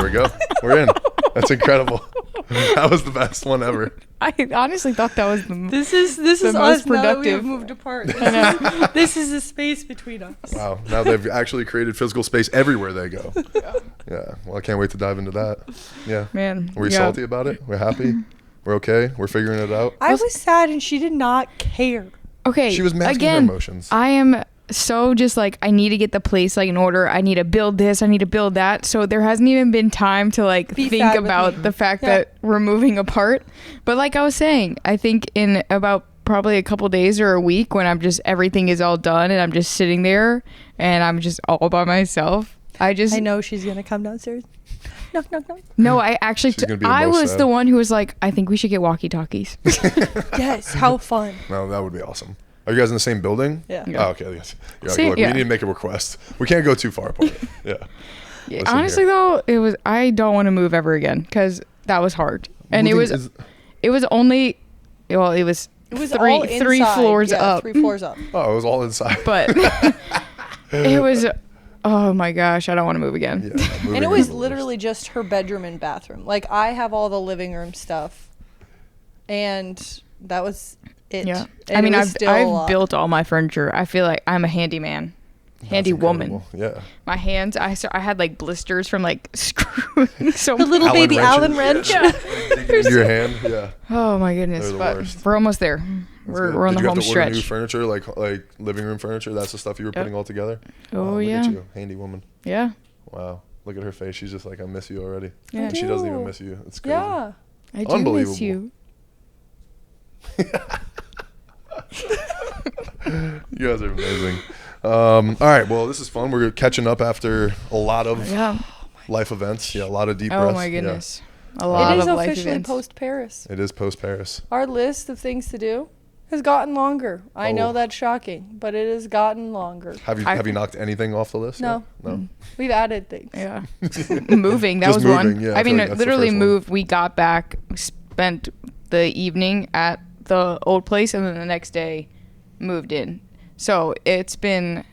we go. We're in. That's incredible. That was the best one ever. I honestly thought that was this is most us productive. now that we have moved apart. This is a space between us. Wow. Now they've actually created physical space everywhere they go. Yeah. Well, I can't wait to dive into that. Yeah. Man. Were we salty about it? We're happy? We're okay? We're figuring it out? I was sad and she did not care. Okay. She was masking her emotions. I am so just like, I need to get the place like in order. I need to build this. I need to build that. So there hasn't even been time to like think about the fact that we're moving apart. But like I was saying, I think in about probably a couple days or a week when I'm just, everything is all done and I'm just sitting there and I'm just all by myself. I know she's going to come downstairs. Knock, knock, knock. No, I actually, I was sad. the one who was like, I think we should get walkie-talkies. Yes, how fun. No, that would be awesome. Are you guys in the same building? Yeah. Oh, okay. Yes. We need to make a request. We can't go too far apart. Yeah. Honestly, though, I don't want to move ever again because that was hard. And it was only, well, it was three floors up. 3 floors up. Oh, it was all inside. But it was, oh my gosh, I don't want to move again. Yeah, and it was literally just her bedroom and bathroom. Like, I have all the living room stuff. And that was it. Yeah. And I mean, I've built all my furniture. I feel like I'm a handyman. Handy woman. Yeah. My hands, I had like blisters from like screwing so the little baby Allen wrench. Yeah. Your hand. Yeah. Oh my goodness. But we're almost there. We're on the home stretch. Did you have to order new furniture, like living room furniture? That's the stuff you were putting all together? Oh, yeah. Look at you, handy woman. Yeah. Wow. Look at her face. She's just like, I miss you already. Yeah. And she doesn't even miss you. It's crazy. Yeah. I do miss you. You guys are amazing. All right, well, this is fun. We're catching up after a lot of life events. Yeah, a lot of deep breaths. Oh my goodness. Yeah. A lot of life events. It is officially post-Paris. It is post-Paris. Our list of things to do has gotten longer. I know that's shocking, but it has gotten longer. Have you knocked anything off the list? No. No. We've added things. Yeah. Moving, that was one. Yeah, I mean, literally moved. We got back, spent the evening at the old place, and then the next day moved in. So it's been,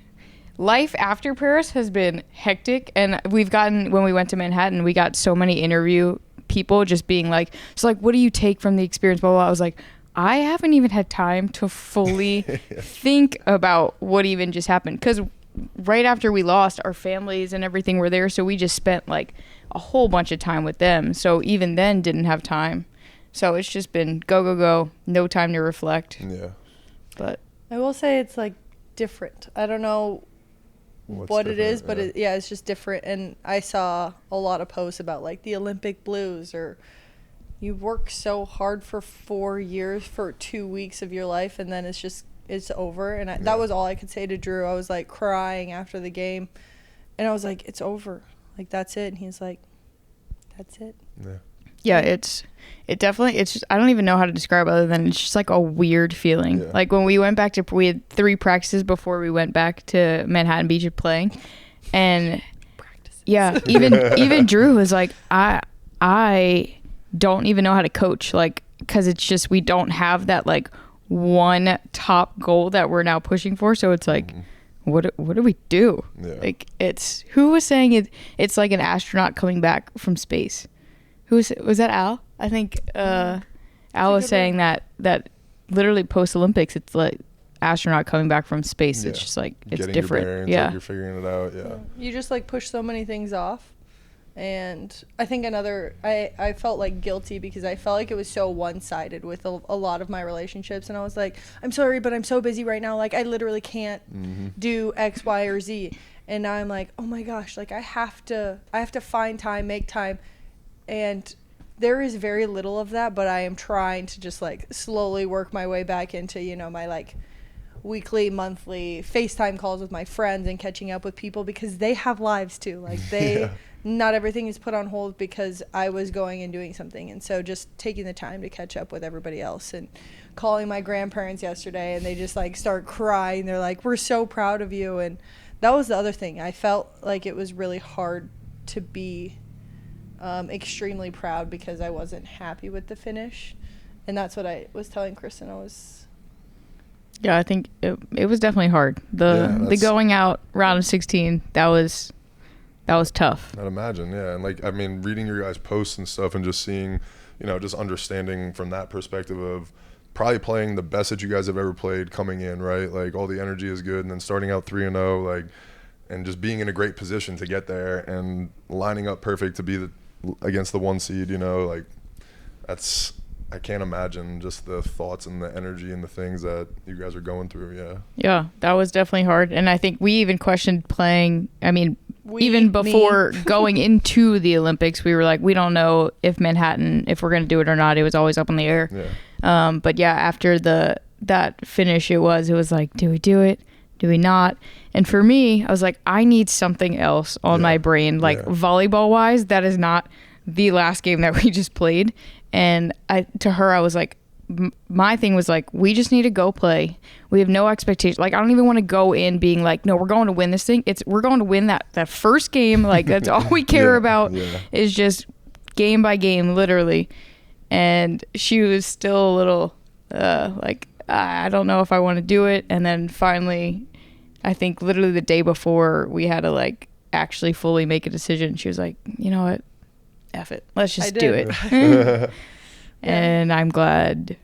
life after Paris has been hectic, and when we went to Manhattan, we got so many interview people just being like, so like, what do you take from the experience? Blah, blah, blah. I was like, I haven't even had time to fully think about what even just happened, because right after we lost, our families and everything were there, so we just spent like a whole bunch of time with them. So even then didn't have time. So it's just been go, no time to reflect. Yeah. But I will say it's like different. I don't know what it is, but it's just different. And I saw a lot of posts about like the Olympic blues, or you work so hard for 4 years for 2 weeks of your life, and then it's over. And that was all I could say to Drew. I was like crying after the game, and I was like, it's over. Like, that's it. And he's like, that's it. Yeah. Yeah, it's just, I don't even know how to describe it other than it's just like a weird feeling. Yeah. Like when we went back we had 3 practices before we went back to Manhattan Beach playing. And yeah, even Drew was like, I don't even know how to coach, like, cause it's just, we don't have that like one top goal that we're now pushing for. So it's like, what do we do? Yeah. Like, who was saying it's like an astronaut coming back from space? Was that Al? I think Al was saying that literally post Olympics, it's like astronaut coming back from space. Yeah. It's just like, it's getting different. Your bearings, yeah, like you're figuring it out. Yeah, you just like push so many things off, and I think I felt like guilty because I felt like it was so one-sided with a lot of my relationships, and I was like, I'm sorry, but I'm so busy right now. Like, I literally can't do X, Y, or Z, and now I'm like, oh my gosh, like I have to find time, make time. And there is very little of that, but I am trying to just like slowly work my way back into, my like weekly, monthly FaceTime calls with my friends and catching up with people, because they have lives too. Like not everything is put on hold because I was going and doing something. And so just taking the time to catch up with everybody else, and calling my grandparents yesterday, and they just like start crying. They're like, we're so proud of you. And that was the other thing. I felt like it was really hard to be extremely proud because I wasn't happy with the finish, and that's what I was telling Kristen. Yeah, I think it was definitely hard. The going out round of 16, that was That was tough. I'd imagine, yeah. And like, I mean, reading your guys' posts and stuff and just seeing, you know, just understanding from that perspective of probably playing the best that you guys have ever played coming in, right? Like all the energy is good, and then starting out 3-0, like, and just being in a great position to get there and lining up perfect to be against the 1 seed, you know, like I can't imagine just the thoughts and the energy and the things that you guys are going through. Yeah. Yeah, that was definitely hard. And I think we even questioned playing. I mean, even before going into the Olympics, we were like, we don't know if Manhattan, if we're going to do it or not. It was always up in the air. Yeah. But yeah, after that finish, it was like, do we do it? Do we not? And for me, I was like, I need something else on my brain. Like volleyball wise, that is not the last game that we just played. And to her, I was like, my thing was like, we just need to go play. We have no expectation. Like, I don't even want to go in being like, no, we're going to win this thing. We're going to win that first game. Like, that's all we care about is just game by game, literally. And she was still a little like, I don't know if I want to do it. And then finally, I think literally the day before, we had to like actually fully make a decision. She was like, you know what? F it. Let's just do it. And I'm glad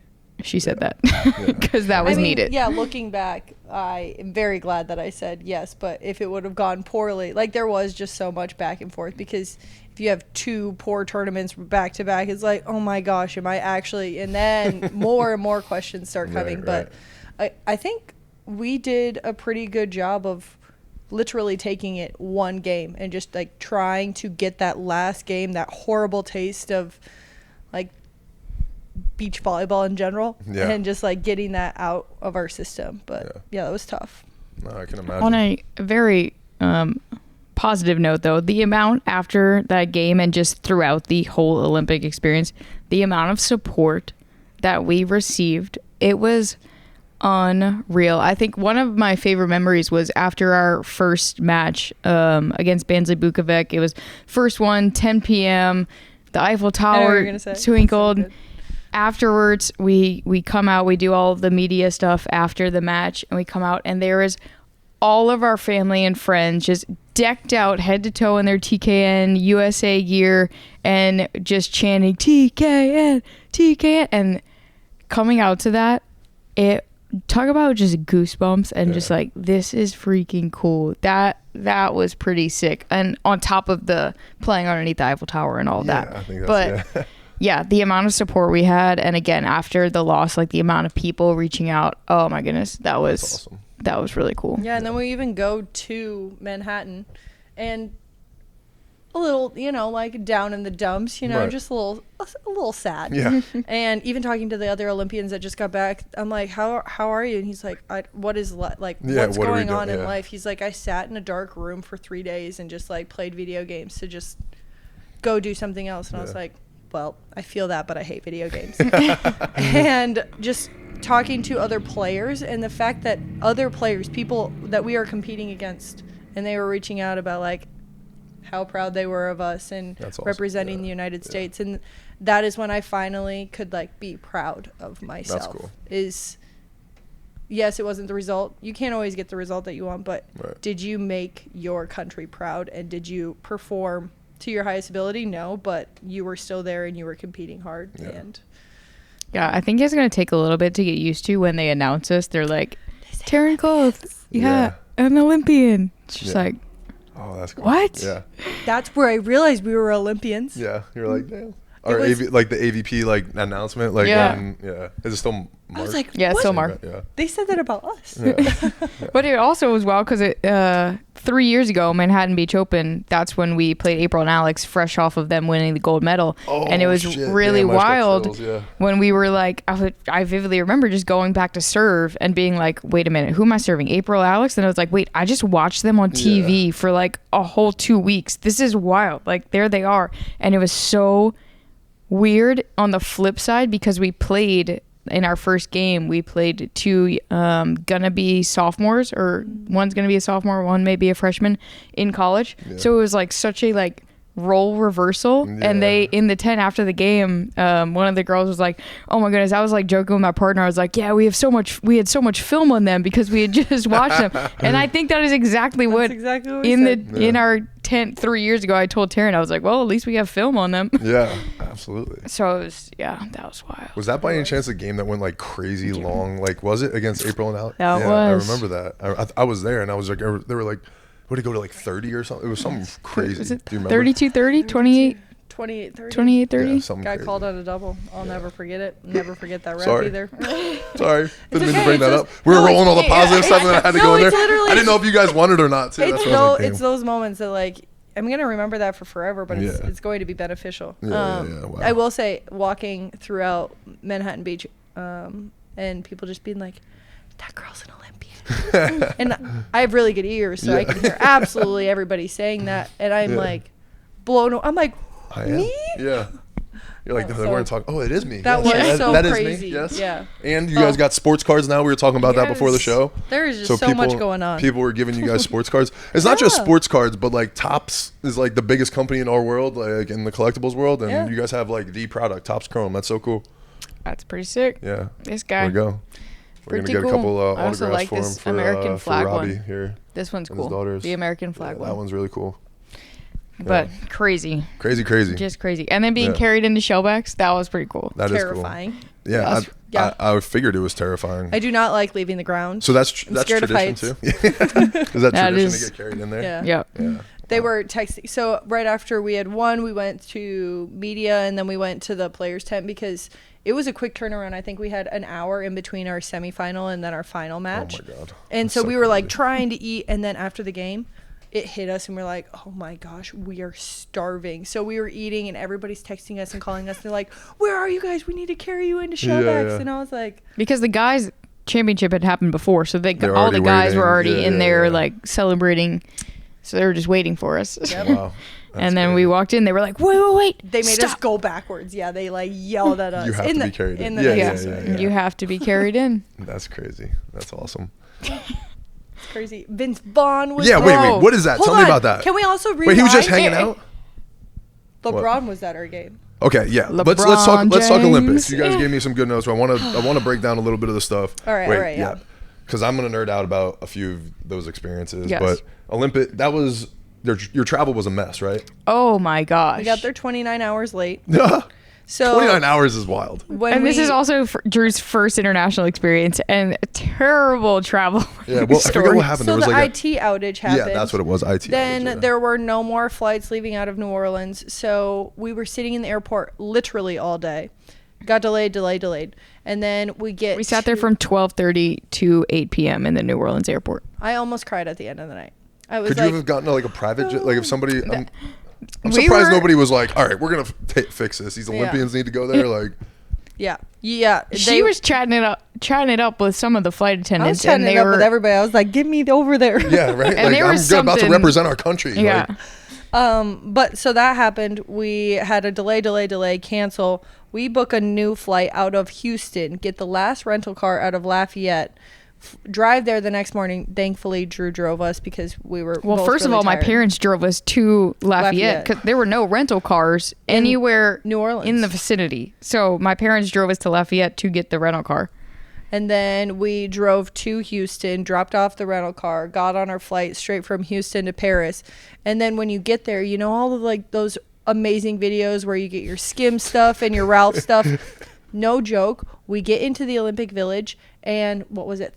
she said that because that was needed. Yeah, looking back, I am very glad that I said yes. But if it would have gone poorly, like there was just so much back and forth because if you have 2 poor tournaments back to back, it's like, oh my gosh, am I actually? And then more and more questions start coming. But I think we did a pretty good job of literally taking it one game and just like trying to get that last game, that horrible taste of like beach volleyball in general, and just like getting that out of our system. But yeah, that was tough. No, I can imagine. On a very positive note though, the amount after that game and just throughout the whole Olympic experience, the amount of support that we received, it was unreal. I think one of my favorite memories was after our first match against Bansley Bukovic. It was first one, 10 p.m. The Eiffel Tower twinkled. So afterwards, we come out. We do all of the media stuff after the match, and we come out, and there is all of our family and friends just decked out head to toe in their TKN USA gear and just chanting TKN, TKN, and coming out to that, it talk about just goosebumps and just like, this is freaking cool. That was pretty sick. And on top of the playing underneath the Eiffel Tower and all that. I think that's, yeah, the amount of support we had, and again after the loss, like the amount of people reaching out, oh my goodness, that was awesome. That was really cool. Yeah, and then we even go to Manhattan and a little, you know, like down in the dumps, you know, just a little sad. Yeah. And even talking to the other Olympians that just got back, I'm like, how are you? And he's like, what's going on in life? He's like, I sat in a dark room for 3 days and just like played video games to just go do something else. And I was like, well, I feel that, but I hate video games. And just talking to other players and the fact that other players, people that we are competing against, and they were reaching out about like how proud they were of us and representing the United States. And that is when I finally could like be proud of myself. That's cool. Yes, it wasn't the result. You can't always get the result that you want, but did you make your country proud, and did you perform to your highest ability? No, but you were still there and you were competing hard. And I think it's going to take a little bit to get used to when they announce us. They're like, Taryn Kloth, an Olympian. It's just like, oh, that's cool. What? Yeah. That's where I realized we were Olympians. Yeah. You're like, damn. Or like the AVP like announcement, like when, is it still Mark? I was like, yeah, it's still Mark. Yeah. They said that about us. Yeah. But it also was wild because 3 years ago, Manhattan Beach Open, that's when we played April and Alex, fresh off of them winning the gold medal. Oh, and it was really wild when we were like, I vividly remember just going back to serve and being like, wait a minute, who am I serving? April, Alex? And I was like, wait, I just watched them on TV for like a whole 2 weeks. This is wild. Like, there they are. And it was so weird on the flip side because we played in our first game, we played 2 gonna be sophomores, or one's gonna be a sophomore, one may be a freshman in college. So it was like such a like role reversal, and they in the tent after the game, one of the girls was like, "Oh my goodness!" I was like joking with my partner. I was like, "Yeah, we had so much film on them because we had just watched them." And I think that is exactly what in our tent 3 years ago I told Taryn. I was like, "Well, at least we have film on them." Yeah, absolutely. So it was, that was wild. Was that by any chance a game that went like crazy long? Like, was it against April and Alex? That was. I remember that. I was there, and I was like, they were like, would it go to like 30 or something? It was something crazy. Was it Do you remember? 32-30, 28? 28-30. 28-30. Yeah, guy called on a double. I'll never forget it. Never forget that rep either. Sorry. Didn't mean to bring that up. We were rolling all the positive stuff, and then I had to go in there. I didn't know if you guys wanted or not, too. It's those moments that, like, I'm going to remember that for forever, but it's going to be beneficial. Wow. I will say, walking throughout Manhattan Beach, and people just being like, that girl's an Olympian. And I have really good ears, so I can hear absolutely everybody saying that. And I'm like, blown away. I'm like, me? Yeah. You're like, they weren't talking. Oh, it is me. That was so crazy. Is me. Yes. Yeah. And you guys got sports cards now. We were talking about that before the show. There is just so much going on. People were giving you guys sports cards. It's not just sports cards, but like Topps is like the biggest company in our world, like in the collectibles world. And you guys have like the product, Topps Chrome. That's so cool. That's pretty sick. Yeah. This guy. There we go. We're going to get a couple autographs for him for American flag Robbie one. here. This one's cool. The American flag one. That one's really cool. But crazy. Crazy. Just crazy. And then being carried into shellbacks, that was pretty cool. That terrifying. Is cool. Yeah, I figured it was terrifying. I do not like leaving the ground. So that's tradition too? Is that tradition to get carried in there? Yeah. They were texting. So right after we had won, we went to media, and then we went to the players' tent because it was a quick turnaround. I think we had an hour in between our semifinal and then our final match. Oh my God. And so we were like trying to eat, and then after the game, it hit us, and we're like, oh my gosh, we are starving. So we were eating, and everybody's texting us and calling us. They're like, where are you guys? We need to carry you into shellbacks. And I was like, because the guys' championship had happened before, so all the guys were already in there like celebrating. So they were just waiting for us. Yep. Wow. And then we walked in. They were like, wait. They made us go backwards. Yeah, they like yelled at us. You have to be carried in. Yeah. You have to be carried in. That's crazy. That's awesome. It's crazy. Vince Vaughn was there. Wait. What is that? Tell me about that. Can we also rewind? Wait, he was just hanging out? LeBron was at our game. Okay, yeah. Let's talk Olympics. You guys gave me some good notes. I want to break down a little bit of the stuff. All right, yeah. Because I'm going to nerd out about a few of those experiences. Yes. But Olympic, that was your travel was a mess, right? Oh my gosh. We got there 29 hours late. So 29 hours is wild. This is also Drew's first international experience and a terrible travel. Yeah, well, I forget what happened. So there was the like IT outage happened. Yeah, that's what it was. Then there were no more flights leaving out of New Orleans. So we were sitting in the airport literally all day. Got delayed. And then we sat there from 12:30 to 8 p.m. in the New Orleans airport. I almost cried at the end of the night. Could you have gotten like a private jet? Like if somebody... I'm surprised nobody was like, all right, we're going to fix this. These Olympians need to go there. Like, yeah. She was chatting it up with some of the flight attendants. I was chatting it up with everybody. I was like, get me over there. Yeah, right. And I'm about to represent our country. Yeah. But so that happened. We had a delay, cancel. We book a new flight out of Houston, get the last rental car out of Lafayette, drive there the next morning. Thankfully, Drew drove us because we were both first of all, tired. My parents drove us to Lafayette because there were no rental cars anywhere New Orleans in the vicinity. So my parents drove us to Lafayette to get the rental car. And then we drove to Houston, dropped off the rental car, got on our flight straight from Houston to Paris. And then when you get there, you know all of like those amazing videos where you get your Skim stuff and your Ralph stuff. No joke. We get into the Olympic Village, and what was it,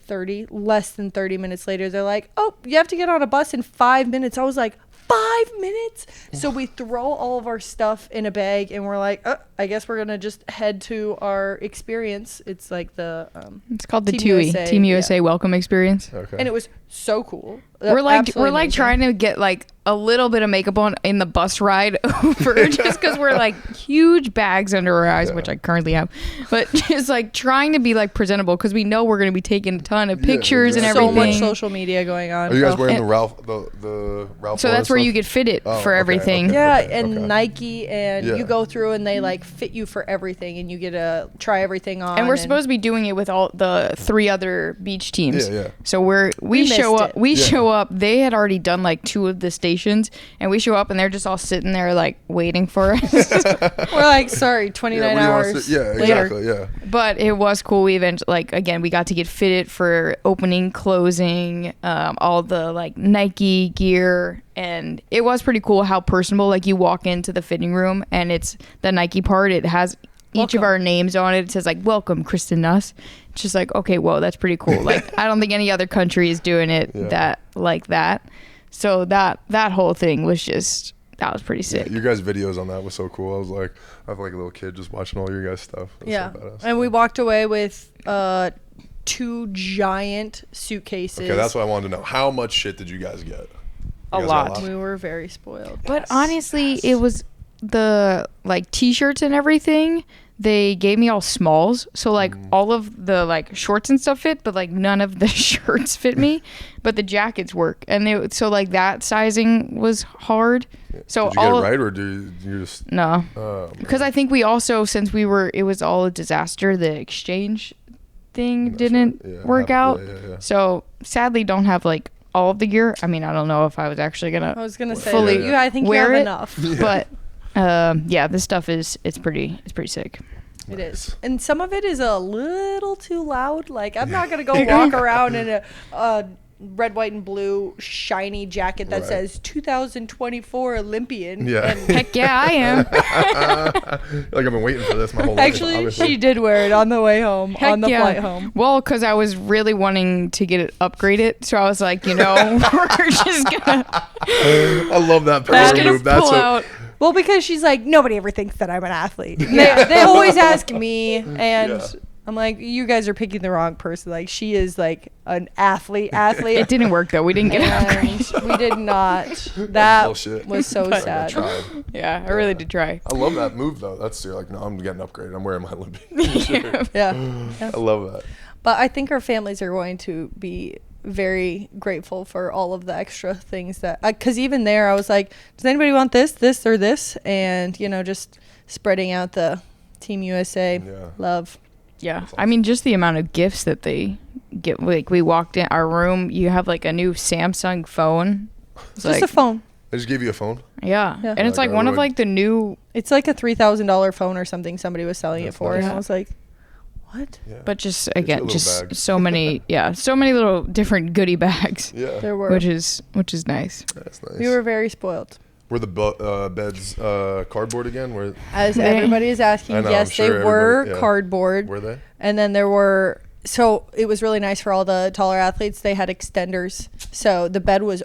less than 30 minutes later, they're like, oh, you have to get on a bus in 5 minutes. I was like, 5 minutes? So we throw all of our stuff in a bag, and we're like, I guess we're going to just head to our experience. It's like the... it's called the Team USA Welcome Experience. Okay. And it was so cool. We're like trying to get like a little bit of makeup on in the bus ride over just because we're like huge bags under our eyes, which I currently have, but just like trying to be like presentable because we know we're going to be taking a ton of pictures and everything. So much social media going on. Are you guys wearing the Ralph? So that's where you get fitted for everything. And Nike, and you go through and they like fit you for everything, and you get to try everything on. And we're supposed to be doing it with all the 3 other beach teams. Yeah. So we show up. They had already done like 2 of the stations locations, and we show up and they're just all sitting there like waiting for us. We're like, sorry, 29 hours. Yeah, exactly. Yeah. But it was cool. We eventually, like, again, we got to get fitted for opening, closing, all the like Nike gear, and it was pretty cool how personable. Like, you walk into the fitting room and it's the Nike part. It has each of our names on it. It says like, welcome, Kristen Nuss. It's just like, okay, whoa, that's pretty cool. Like, I don't think any other country is doing it that. So that whole thing was just, that was pretty sick. Yeah, your guys' videos on that was so cool. I was like, I have like a little kid just watching all your guys' stuff. Yeah. So badass. And we walked away with 2 giant suitcases. Okay, that's what I wanted to know. How much shit did you guys get? A lot. We were very spoiled. But honestly, it was the like t-shirts and everything. They gave me all smalls, so like all of the like shorts and stuff fit, but like none of the shirts fit me. But the jackets work, and so like that sizing was hard. So did you get it right, or do you just no? Because I think we also, since it was all a disaster. The exchange thing didn't work out. Yeah. So sadly, don't have like all of the gear. I mean, I don't know if I was actually gonna. I was gonna say fully I think you wear have it, enough. but. This stuff it's pretty sick. It is. And some of it is a little too loud. Like, I'm not going to go walk around in a red, white, and blue shiny jacket that says 2024 Olympian. Yeah. And Heck yeah, I am. Like, I've been waiting for this my whole life. actually, Obviously. she did wear it on the way home, Heck on the yeah. flight home. Well, because I was really wanting to get it upgraded, so I was like, we're just gonna I love that power just gonna move. That's pull out. Well, because she's like, nobody ever thinks that I'm an athlete. They always ask me, and I'm like, you guys are picking the wrong person. Like, she is like an athlete. It didn't work though. We didn't get it upgraded. And we did not. That bullshit. was so sad. tried. Yeah, I really did try. I love that move though. You're like, no, I'm getting upgraded. I'm wearing my Olympian shirt. Yeah. I love that. But I think our families are going to be very grateful for all of the extra things that, because even there I was like, does anybody want this or this? And just spreading out the Team USA love. Yeah, I mean, just the amount of gifts that they get. Like, we walked in our room, you have like a new Samsung phone. It's Just like, a phone. They just gave you a phone. Yeah. And it's like one of like the new. It's like a $3,000 phone or something somebody was selling it for. Nice. And I was like, what? Yeah. But just Get you a again, little just bag. so many little different goodie bags. Yeah. There were. Which is nice. That's nice. We were very spoiled. Were the beds cardboard again? As everybody is asking, I know, yes, I'm sure they were everybody- yeah. cardboard. Were they? And then there were, so it was really nice for all the taller athletes. They had extenders. So the bed was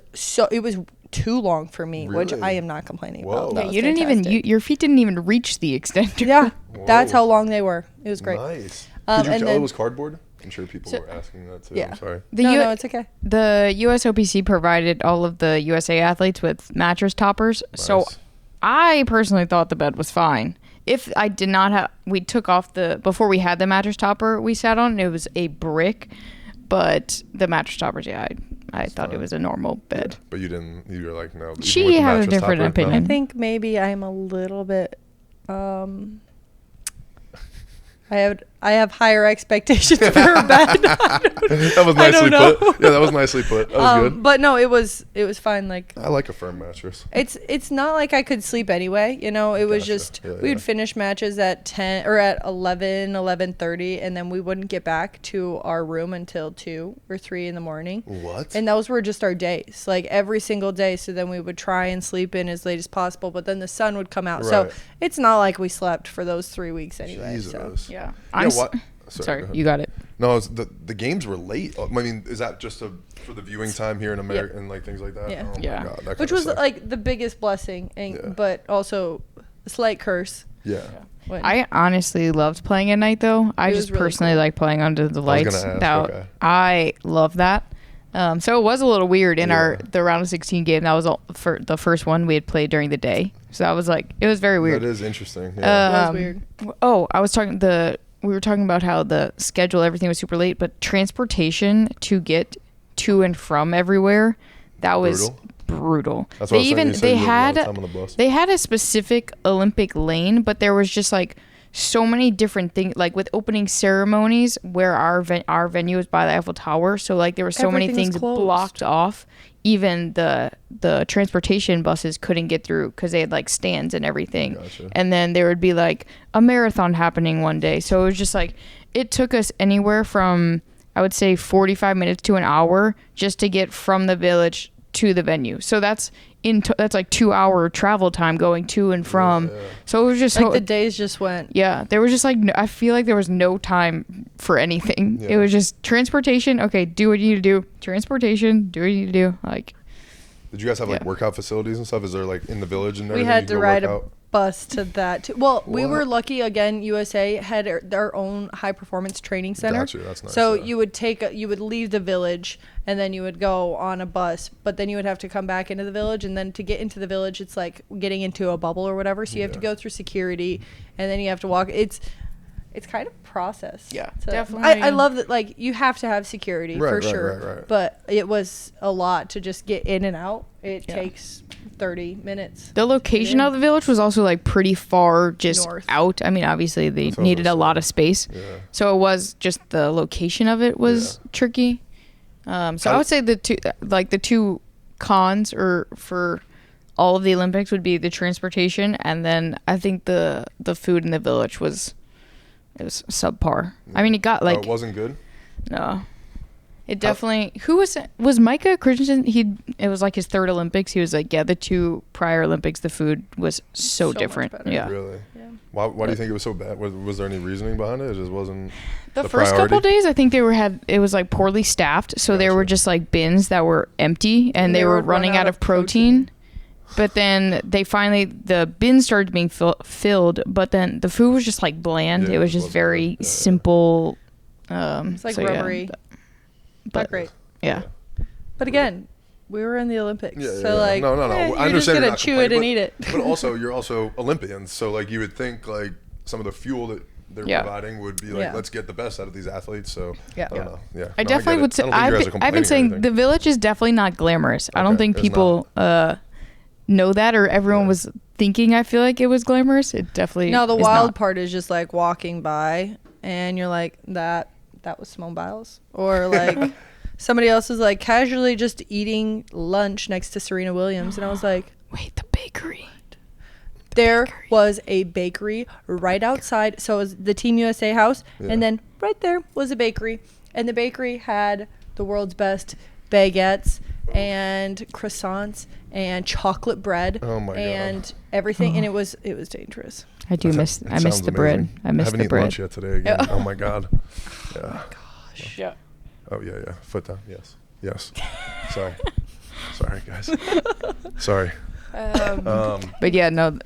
it was too long for me, which Really? I am not complaining Whoa. about. Yeah, That was you didn't fantastic. your feet didn't even reach the extender. Yeah, that's Whoa. how long they were. It was great. Nice. Um, Could you and tell it then- was cardboard? I'm sure people So- were asking that too. Yeah. I'm sorry. No, it's okay. The USOPC provided all of the USA athletes with mattress toppers. So Nice. I personally thought the bed was fine. If I did not have, we took off before we had the mattress topper we sat on, it was a brick. But the mattress toppers, I thought it was a normal bed. Yeah, but you were like, no. even She with the had a mattress different topper, opinion. I think maybe I'm a little bit. I have higher expectations for a bed. That was I don't nicely know. put. Yeah, that was nicely put. That was good. But no, it was fine. Like, I like a firm mattress. it's not like I could sleep anyway. It was Gotcha. just Yeah, we would finish matches at 10 or at 11:30, and then we wouldn't get back to our room until 2 or 3 in the morning. What? And those were just our days, like every single day. So then we would try and sleep in as late as possible, but then the sun would come out. So Right. it's not like we slept for those 3 weeks anyway. Jesus. So. Yeah. Yeah, what? Sorry, go ahead. you got it. No, it's the games were late. I mean, is that just for the viewing time here in America and like things like that? Yeah. Oh my Yeah. God, that Which kinda was sucks. like the biggest blessing, but also a slight curse. Yeah. when- I honestly loved playing at night though. I It just was really personally cool. like playing under the was lights. gonna ask, okay. I love that. So it was a little weird in Yeah. the round of 16 game. That was for the first one we had played during the day. So that was like, it was very weird. That is interesting. Yeah. That was weird. Oh, we were talking about how the schedule, everything was super late, but transportation to get to and from everywhere, that was brutal. That's what I was saying. You said you had a lot of time on the bus. They had a specific Olympic lane, but there was just like so many different things, like with opening ceremonies where our venue is by the Eiffel Tower, so like there were so many Everything was things closed. blocked off. even the transportation buses couldn't get through because they had like stands and everything. Gotcha. And then there would be like a marathon happening one day. So it was just like, it took us anywhere from, I would say 45 minutes to an hour just to get from the village to the venue. So that's that's like 2-hour travel time going to and from. Yeah. So it was just like the days just went. Yeah, there was just like I feel like there was no time for anything. Yeah. It was just transportation. Okay, do what you need to do. Transportation, do what you need to do. Like, did you guys have like workout facilities and stuff? Is there like in the village and everything? We had to ride a bus to that too. Well, we were lucky again. USA had their own high performance training center. Gotcha, that's nice. So you would leave the village and then you would go on a bus, but then you would have to come back into the village, and then to get into the village, it's like getting into a bubble or whatever. So you have to go through security, and then you have to walk. It's kind of process. Yeah, so definitely. I love that. Like, you have to have security for sure. Right. But it was a lot to just get in and out. It takes 30 minutes. The location of the village was also like pretty far just north out. I mean, obviously they needed a lot of space. Yeah. So it was just the location of it was tricky. So I would say the two cons for all of the Olympics would be the transportation, and then I think the food in the village was subpar. I mean, it got like it wasn't good. No. It definitely. Who was Micah Kristen? It was like his third Olympics. He was like, the 2 prior Olympics, the food was so different. Yeah. Really? Yeah. Why do you think it was so bad? Was there any reasoning behind it? It just wasn't the first couple days. I think it was like poorly staffed, so there were just like bins that were empty, and they were running out of protein. But then the bins started being filled, but then the food was just like bland. It was just very simple. It's like rubbery. But not great. Yeah. But again, we were in the Olympics. Yeah, so like, no. You're just going to chew it and eat it. But also, you're also Olympians. So like, you would think like some of the fuel that they're providing would be like, let's get the best out of these athletes. So I don't know. Yeah. I definitely would say, I've been saying the village is definitely not glamorous. I don't think people know that, or everyone was thinking, I feel like it was glamorous. It definitely No, the wild part is just like walking by and you're like, that was Simone Biles, or like somebody else was like casually just eating lunch next to Serena Williams, and I was like, wait, the bakery. There was a bakery right outside. So it was the Team USA house, and then right there was a bakery, and the bakery had the world's best baguettes and croissants and chocolate bread and everything, and it was dangerous. I miss the bread. I miss the bread. I haven't eaten lunch yet today again. Oh my god. Yeah. Oh my gosh. Yeah. Oh yeah. Foot down. Yes. Sorry guys. Sorry. But yeah, no.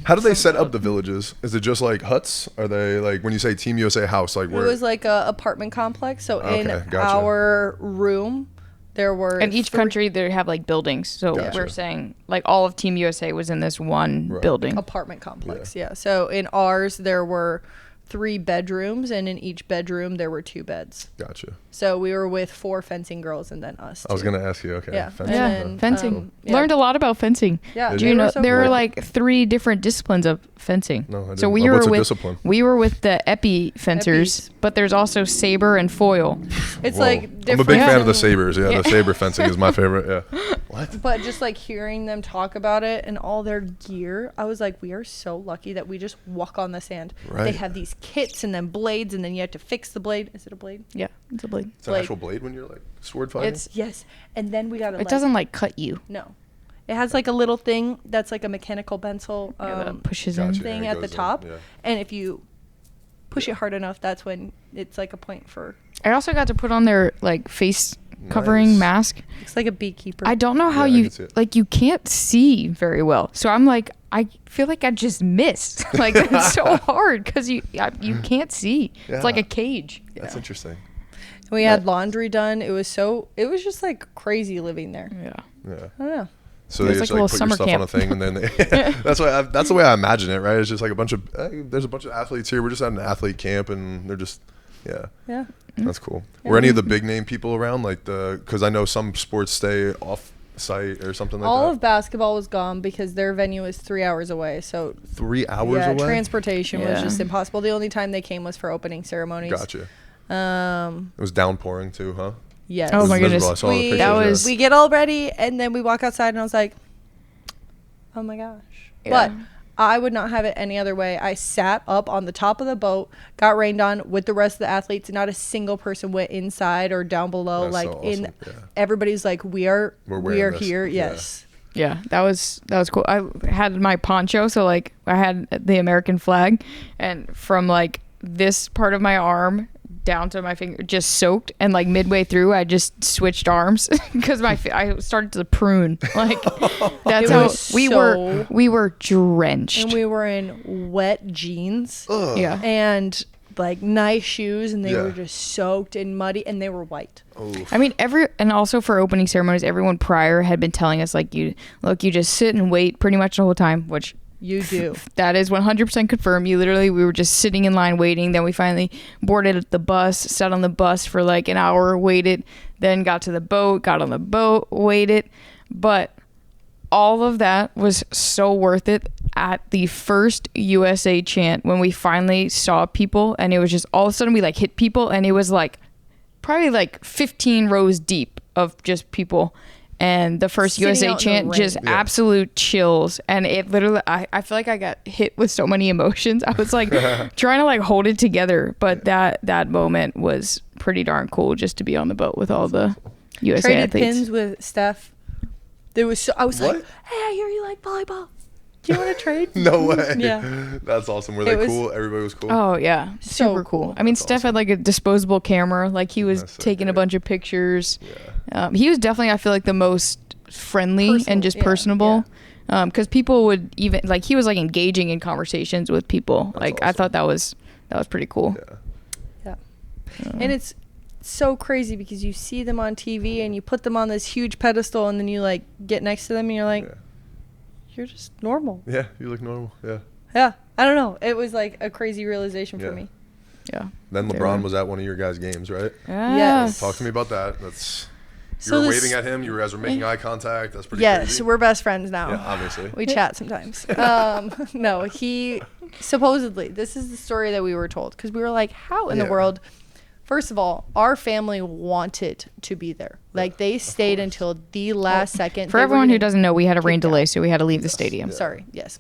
How do they set up the villages? Is it just like huts? Are they like, when you say Team USA house, like where? It was like a apartment complex. So in our room, there were. In each country, they have like buildings. So we're saying like all of Team USA was in this one building. Apartment complex, yeah. So in ours, there were 3 bedrooms, and in each bedroom there were 2 beds. Gotcha. So we were with 4 fencing girls and then us. I was gonna ask you. Okay. Yeah. Fencing. Learned a lot about fencing. Yeah. Do you know there are like 3 different disciplines of fencing? No, I didn't. So we were with the epi fencers, but there's also saber and foil. It's like different. I'm a big fan of the sabers. Yeah, the saber fencing is my favorite. Yeah. What? But just like hearing them talk about it and all their gear, I was like, we are so lucky that we just walk on the sand. Right. They have these kits and then blades, and then you have to fix the blade. Is it a blade? Yeah, it's a blade. It's an actual blade when you're like sword fighting? Yes. And then we got to It doesn't like cut you. No. It has like a little thing that's like a mechanical pencil that pushes in thing at the top. Yeah. And if you push it hard enough, that's when it's like a point for. I also got to put on their like face covering mask. It's like a beekeeper. I don't know how you can't see very well. So I'm like, I feel like I just missed. Like it's so hard because you can't see. Yeah. It's like a cage. That's interesting. We had laundry done. It was just like crazy living there. Yeah. I don't know. So they just like put your stuff on a thing, and then that's the way I imagine it, right? It's just like there's a bunch of athletes here. We're just at an athlete camp, and they're just yeah. That's cool. Were any of the big name people around, like because I know some sports stay off site or something like that? All of basketball was gone because their venue is 3 hours away. So 3 hours away? Transportation was just impossible. The only time they came was for opening ceremonies. Gotcha. It was downpouring too, huh? Yes. Oh my goodness. I saw the pictures, That was- We get all ready, and then we walk outside, and I was like, oh my gosh. Yeah. But I would not have it any other way. I sat up on the top of the boat, got rained on with the rest of the athletes. Not a single person went inside or down below. That's like so awesome. everybody's like, we are wearing this. here. Yeah. Yes. Yeah, that was cool. I had my poncho, so like I had the American flag, and from like this part of my arm down to my finger just soaked, and like midway through I just switched arms because I started to prune. Like that's how we were drenched, And we were in wet jeans. Ugh. yeah. And like nice shoes, and they Yeah. were just soaked and muddy, and they were white. Oof. I mean, and also for opening ceremonies, everyone prior had been telling us like, you just sit and wait pretty much the whole time, which You do. that is 100% confirmed. We were just sitting in line waiting. Then we finally boarded the bus, sat on the bus for like an hour, waited, then got to the boat, got on the boat, waited. But all of that was so worth it at the first USA chant when we finally saw people, and it was just all of a sudden we like hit people, and it was like probably like 15 rows deep of just people. And the first Sitting USA out in the chant, rain. just absolute chills. And it literally, I feel like I got hit with so many emotions. I was like trying to like hold it together. But that moment was pretty darn cool, just to be on the boat with all the USA Traded athletes. pins with Steph. I was What? like, hey, I hear you like volleyball. Do you want to trade? No way. Yeah. That's awesome. Were they It was- cool? Everybody was cool? Oh yeah, So super cool. cool. I mean, That's Steph had like a disposable camera, like he was That's so taking a great. bunch of pictures. Yeah. He was definitely, I feel like, the most friendly and Personal, just yeah, personable. Because people would even like, he was like engaging in conversations with people. That's Like I awesome. thought that was pretty cool. Yeah. And it's so crazy because you see them on TV and you put them on this huge pedestal, and then you like get next to them and you're like, Yeah. you're just normal. Yeah, you look normal. Yeah. Yeah. I don't know. It was like a crazy realization for Yeah. me. Yeah. Then They LeBron were- was at one of your guys' games, right? Yes. Talk to me about that. That's you So were this- waving at him. You guys were making eye contact. That's pretty Yes, crazy. we're best friends now. Yeah, obviously. We chat sometimes. No, he supposedly, this is the story that we were told, because we were like, how in the Yeah. world? First of all, our family wanted to be there. Like they stayed course. until the last second. For They were everyone who gonna doesn't know, we had a rain kick out. delay, so we had to leave the stadium. Yeah. Sorry. Yes.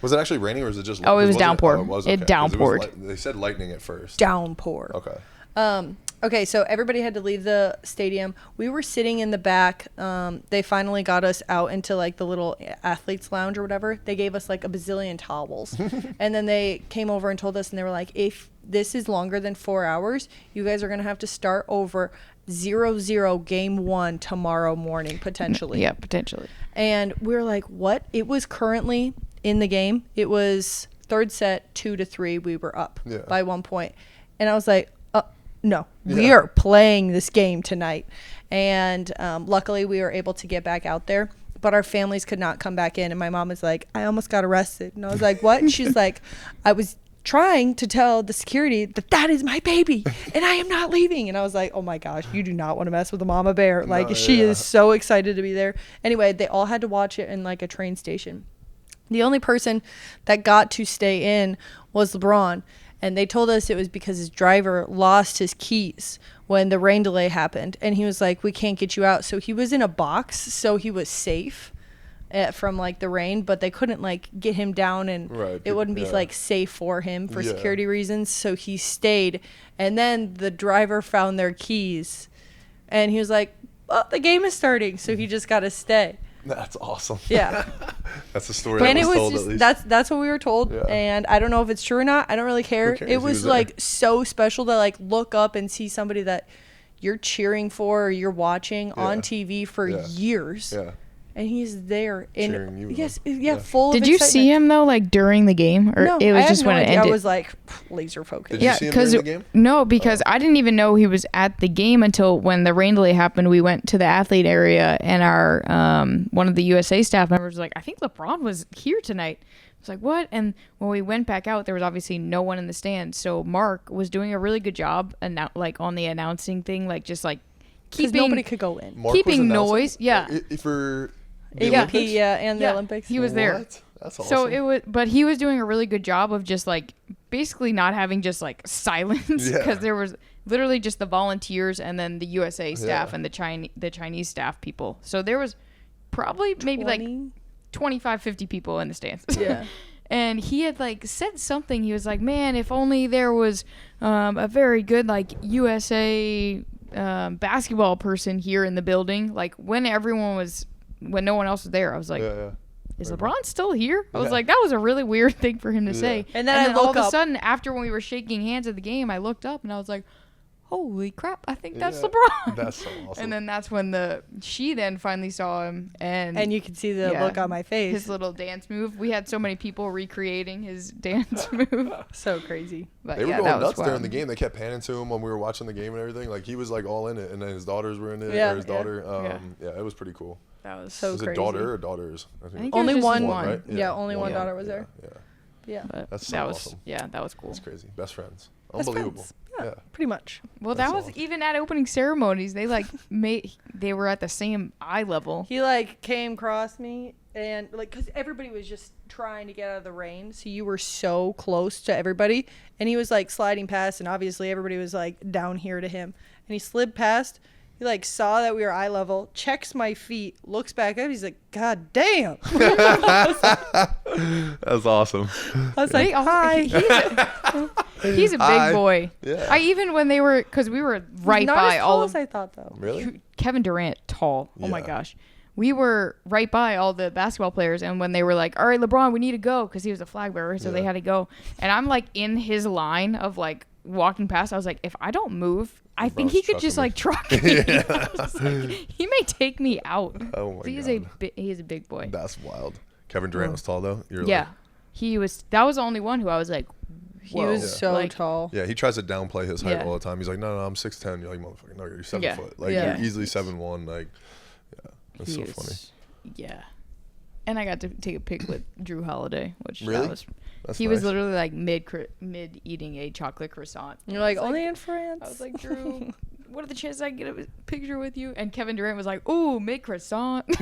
Was it actually raining or was it just? Oh, it was downpour. it was, It 'cause downpoured. they said lightning at first. Downpour. Okay. Okay, so everybody had to leave the stadium. We were sitting in the back. They finally got us out into like the little athletes lounge or whatever. They gave us like a bazillion towels. And then they came over and told us, and they were like, if this is longer than 4 hours, you guys are going to have to start over 0-0 game 1 tomorrow morning, potentially. Yeah, potentially. And we were like, what? It was currently in the game. It was third set, 2-3. We were up Yeah. by 1 point. And I was like, no, we Yeah. are playing this game tonight. And luckily we were able to get back out there, but our families could not come back in. And my mom was like, I almost got arrested. And I was like, what? And she's like, I was trying to tell the security that is my baby and I am not leaving. And I was like, oh my gosh, you do not want to mess with a mama bear. Like, No, she yeah. is so excited to be there. Anyway, they all had to watch it in like a train station. The only person that got to stay in was LeBron. And they told us it was because his driver lost his keys when the rain delay happened. And he was like, we can't get you out. So he was in a box, so he was safe from like the rain, but they couldn't like get him down, and Right, it wouldn't be yeah. like safe for him for Yeah. security reasons. So he stayed. And then the driver found their keys and he was like, well, the game is starting. So he just got to stay. That's awesome. Yeah. That's the story And that it was was told at just least. that's what we were told. Yeah. And I don't know if it's true or not. I don't really care. Who cares? It He was was there. like so special to like look up and see somebody that you're cheering for or you're watching on Yeah. TV for Yeah. years. Yeah. And he's there in Cheering you yes, on. yeah, Yeah. full Did of you excitement. see him though, like during the game, or No, it was I had just no when it idea. ended? I was like laser focused. Did you see him during the game? No, because I didn't even know he was at the game until when the rain delay happened. We went to the athlete area, and our one of the USA staff members was like, I think LeBron was here tonight. I was like, what? And when we went back out, there was obviously no one in the stands. So Mark was doing a really good job, like on the announcing thing, like just like Because keeping nobody could go in. Mark was keeping announcing? noise. Yeah. For the AVP, Olympics? and the Yeah, Olympics. he was there. What? That's awesome. So it was, but he was doing a really good job of just like basically not having just like silence, Yeah. because literally just the volunteers and then the USA staff and the Chinese staff people. So there was probably maybe like 25, 50 people in the stands. Yeah. And he had like said something. He was like, man, if only there was a very good like USA basketball person here in the building. Like when no one else was there, I was like, is LeBron still here? I was like, that was a really weird thing for him to say. And then all of a sudden, after when we were shaking hands at the game, I looked up and I was like, holy crap, I think that's LeBron. That's so awesome. And then that's when she then finally saw him. And you could see the look on my face. His little dance move. We had so many people recreating his dance move. So crazy. But they were going nuts during the game. They kept panning to him when we were watching the game and everything. Like, he was like all in it. And then his daughters were in it. Or his daughter. It was pretty cool. That was so crazy. Was it daughter or daughters? I think only one. Right? Yeah, only one daughter was there. Yeah. But that's so awesome. Yeah, that was cool. That's crazy. Best friends. Unbelievable. Best friends. Yeah, pretty much. Well, that was even at opening ceremonies. They like they were at the same eye level. He like came across me and like because everybody was just trying to get out of the rain, so you were so close to everybody, and he was like sliding past, and obviously everybody was like down here to him, and he slid past. He like saw that we were eye level, checks my feet, looks back up. He's like, God damn. That's awesome. I was like, hi. He's a big boy. Yeah. I even when they were, because we were right not by as all tall of. as I thought though. Really? Kevin Durant, tall. Oh my gosh. We were right by all the basketball players, and when they were like, all right, LeBron, we need to go, because he was a flag bearer, so they had to go. And I'm like in his line of like walking past. I was like, if I don't move, I think he could just like truck me. Like, he may take me out. Oh my God. He is a big boy. That's wild. Kevin Durant was tall though. He was. That was the only one who I was like. He was so like, tall. Yeah, he tries to downplay his height all the time. He's like, no, I'm 6'10". You're like, motherfucker, no, you're 7 foot. Like you're easily 7'1". Like, that's so funny. Yeah. And I got to take a pic with Drew Holiday, which really? He was literally like mid eating a chocolate croissant. You're like, only in France. I was like, Drew, what are the chances I can get a picture with you? And Kevin Durant was like, ooh, mid croissant. But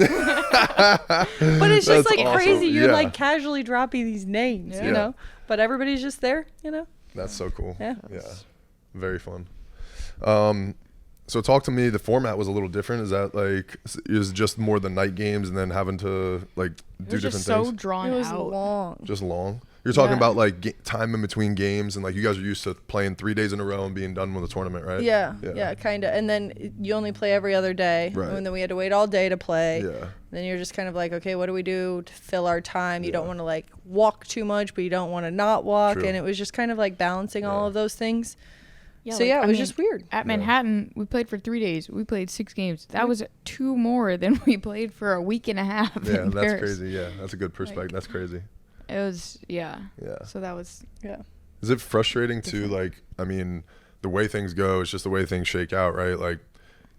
it's just like awesome. crazy. You're like casually dropping these names, you know? But everybody's just there, you know? That's so cool. Yeah. Very fun. So talk to me. The format was a little different. Is that like is just more the night games and then having to like do different things? So drawn out. It was long. Just long. You're talking about like time in between games, and like you guys are used to playing 3 days in a row and being done with a tournament, right? Yeah, kind of. And then you only play every other day, and then we had to wait all day to play. Yeah. Then you're just kind of like, okay, what do we do to fill our time? You don't want to like walk too much, but you don't want to not walk, and it was just kind of like balancing all of those things. Yeah, so it was just weird. At Manhattan, we played for 3 days. We played 6 games. That was 2 more than we played for a week and a half. Yeah, in that's Paris. crazy. Yeah, that's a good perspective. That's crazy. It was, Yeah. So that was, Is it frustrating too? Like, I mean, the way things go, it's just the way things shake out, right? Like,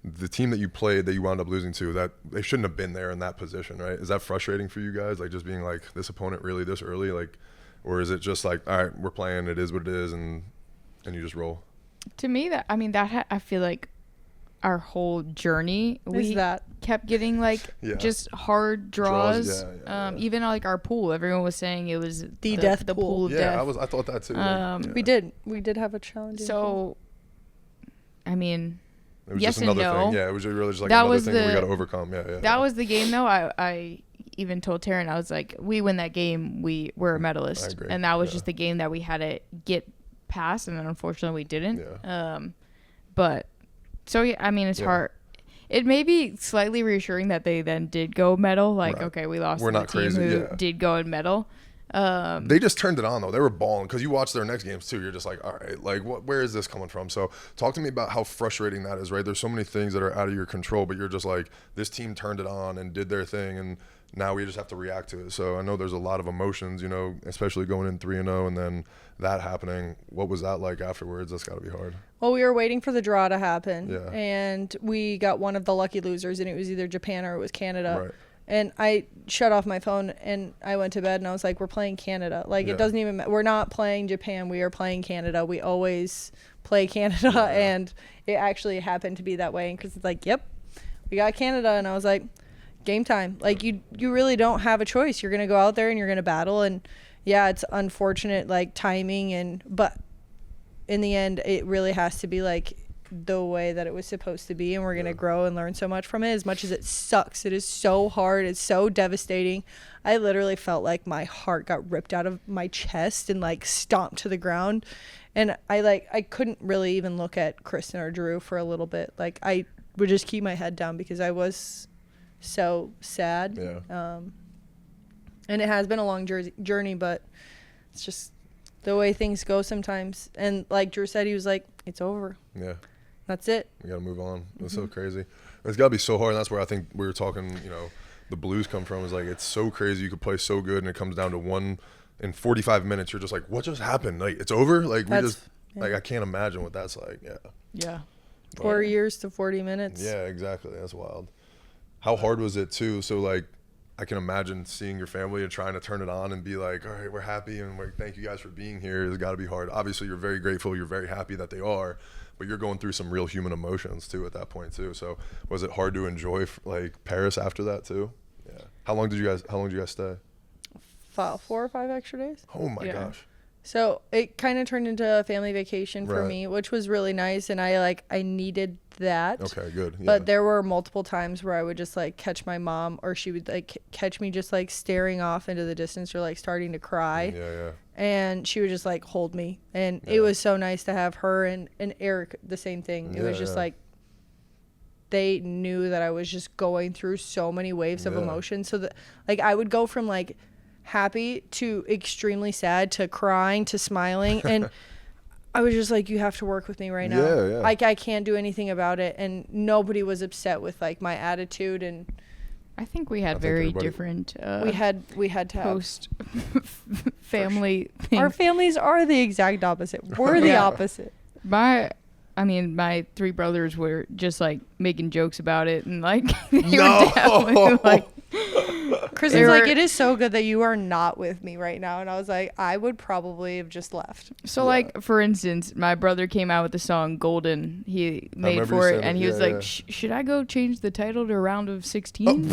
the team that you played that you wound up losing to, that they shouldn't have been there in that position, right? Is that frustrating for you guys? Like, just being like, this opponent really this early? Like, or is it just like, all right, we're playing, it is what it is, and you just roll? To me, I feel like our whole journey, we kept getting like just hard draws. Even like our pool, everyone was saying it was the death pool of death. I thought that too. We did have a challenge. So, I mean, it was yes just another and no. thing. Yeah, it was really just like another thing that we got to overcome. That was the game though. I even told Taryn, I was like, we win that game, we're a medalist. I agree. And that was just the game that we had to get past, and then unfortunately we didn't. But so I mean, it's hard. It may be slightly reassuring that they then did go medal. Like, okay, we lost to the team who did go and medal. They just turned it on though. They were balling, because you watch their next games too. You're just like, all right, like where is this coming from? So talk to me about how frustrating that is, right? There's so many things that are out of your control, but you're just like, this team turned it on and did their thing, and now we just have to react to it. So I know there's a lot of emotions, you know, especially going in 3-0 and then that happening. What was that like afterwards? That's got to be hard. Well, we were waiting for the draw to happen, and we got one of the lucky losers, and it was either Japan or it was Canada. Right. And I shut off my phone and I went to bed, and I was like, we're playing Canada. Like, it doesn't even matter. We're not playing Japan. We are playing Canada. We always play Canada. And it actually happened to be that way. And because it's like, yep, we got Canada. And I was like, game time. Like, you really don't have a choice. You're going to go out there and you're going to battle. And yeah, it's unfortunate, like timing, but in the end, it really has to be like the way that it was supposed to be, and we're gonna grow and learn so much from it. As much as it sucks, it is so hard, it's so devastating. I literally felt like my heart got ripped out of my chest and like stomped to the ground, and I couldn't really even look at Kristen or Drew for a little bit. Like I would just keep my head down because I was so sad. And it has been a long journey, but it's just the way things go sometimes. And like Drew said, he was like, it's over. Yeah. That's it. We got to move on. It's so crazy. It's got to be so hard. And that's where I think we were talking, the blues come from, is like, it's so crazy. You could play so good, and it comes down to one in 45 minutes. You're just like, what just happened? Like, it's over? Like, like, I can't imagine what that's like. Yeah. Yeah. 4 years to 40 minutes. Yeah, exactly. That's wild. How hard was it too? So like, I can imagine seeing your family and trying to turn it on and be like, all right, we're happy, and thank you guys for being here. It's got to be hard. Obviously, you're very grateful. You're very happy that they are, but you're going through some real human emotions too at that point too. So was it hard to enjoy like Paris after that too? Yeah. How long did you guys stay? 4 or 5 extra days. Oh my gosh. So it kind of turned into a family vacation for me, which was really nice, and I needed that. Okay, good. Yeah. But there were multiple times where I would just like catch my mom, or she would like catch me just like staring off into the distance or like starting to cry. Yeah. And she would just like hold me, and it was so nice to have her and Eric the same thing. It was just like they knew that I was just going through so many waves of emotion, so that like I would go from like happy to extremely sad to crying to smiling, and I was just like, you have to work with me right now. Like I can't do anything about it, and nobody was upset with like my attitude. And I think we had very different we had to post family things. Our families are the exact opposite. We're the opposite. My 3 brothers were just like making jokes about it, and like they were definitely like, Kristen's like, it is so good that you are not with me right now. And I was like, I would probably have just left. So like, for instance, my brother came out with the song Golden. He made for it, and he was like, should I go change the title to A Round of 16?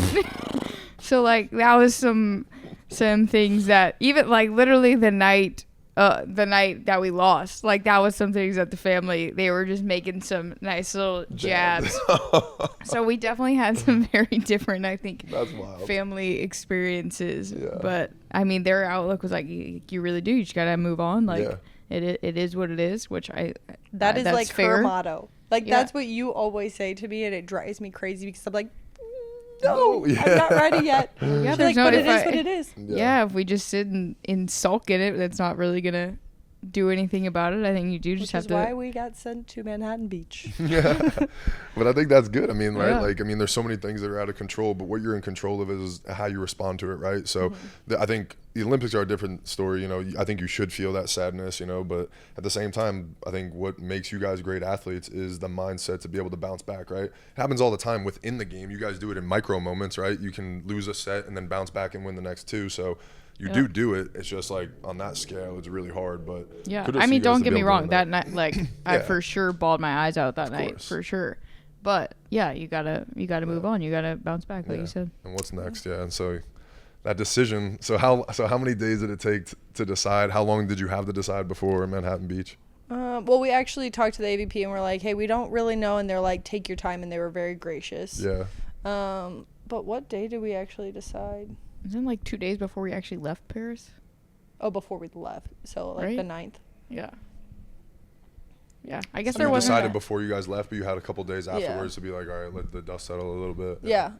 So like, that was some things that even like literally the night that we lost, like that was some things that the family, they were just making some nice little jabs. So we definitely had some very different, I think, family experiences. But I mean, their outlook was like, you really do, you just gotta move on. Like it is what it is, which that is that's like fair. Her motto. Like that's what you always say to me, and it drives me crazy because I'm like, no, I'm not ready yet. Yeah, like, but it is what it is. Yeah, if we just sit and sulk in it, that's not really gonna do anything about it. I think you do just have to. Which is why we got sent to Manhattan Beach. But I think that's good. I mean, right? Like, I mean, there's so many things that are out of control, but what you're in control of is how you respond to it, right? So I think the Olympics are a different story. I think you should feel that sadness, but at the same time, I think what makes you guys great athletes is the mindset to be able to bounce back, right? It happens all the time within the game. You guys do it in micro moments, right? You can lose a set and then bounce back and win the next 2. So you do it. It's just like on that scale, it's really hard. But I mean, don't get me wrong. That night, like I for sure bawled my eyes out that night, for sure. But yeah, you gotta move on. You gotta bounce back, like you said. And what's next? Yeah, and so that decision. So how many days did it take to decide? How long did you have to decide before Manhattan Beach? Well, we actually talked to the AVP and we're like, hey, we don't really know, and they're like, take your time, and they were very gracious. Yeah. But what day did we actually decide? Was it like 2 days before we actually left Paris? Oh, before we left. So like the 9th. Yeah. Yeah, I guess So there you wasn't. decided before you guys left, but you had a couple days afterwards to be like, all right, let the dust settle a little bit. Yeah.